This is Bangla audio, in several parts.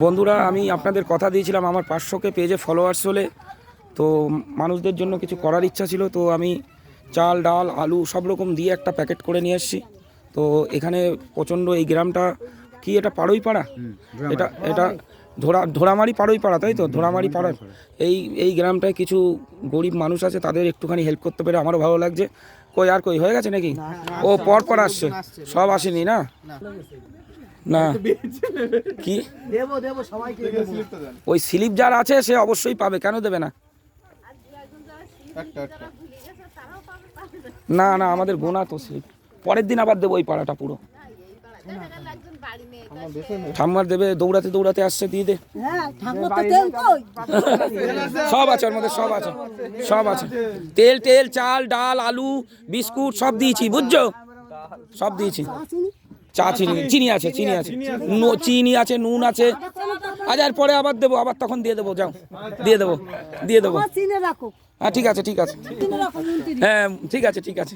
বন্ধুরা, আমি আপনাদের কথা দিয়েছিলাম আমার 500কে পেজে ফলোয়ার্স হলে তো মানুষদের জন্য কিছু করার ইচ্ছা ছিল। তো আমি চাল ডাল আলু সব রকম দিয়ে একটা প্যাকেট করে নিয়ে এসেছি। তো এখানে প্রচণ্ড এই গ্রামটা কি, এটা পাড়ই পাড়া, এটা এটা ধোড়ামারি পাড়ই পাড়া, তাই তো? ধোড়ামারি পাড়া এই গ্রামটায় কিছু গরিব মানুষ আছে, তাদের একটুখানি হেল্প করতে পেরে আমারও ভালো লাগছে। কই আর কই হয়ে গেছে নাকি? ও পর আসছে, সব আসেনি না? না কি ওই স্লিপ যার আছে সে অবশ্যই পাবে, কেন দেবে না? না না, আমাদের গোনা তো স্লিপ, পরের দিন আবার দেবো ওই পাড়াটা পুরো। ঠাম্মার দেবে, দৌড়াতে দৌড়াতে আসছে, দিয়ে দে। সব আছে ওর মধ্যে, সব আছে, সব আছে। তেল টেল চাল ডাল আলু বিস্কুট সব দিয়েছি, বুঝছো? সব দিয়েছি। চা চিনি আছে, চিনি আছে, নুন আছে। আজ আর পরে আবার দেবো, আবার তখন দিয়ে দেবো, যাও দিয়ে দেবো। হ্যাঁ ঠিক আছে হ্যাঁ ঠিক আছে।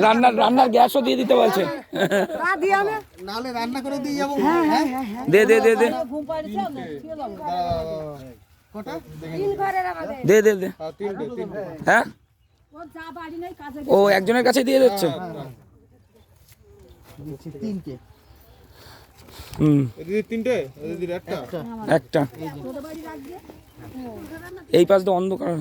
রান্নার গ্যাসও দিয়ে দিতে বলছে। দে হ্যাঁ, ও একজনের কাছে দিয়ে দিচ্ছে। একটা এই পাশ তো অন্ধকার।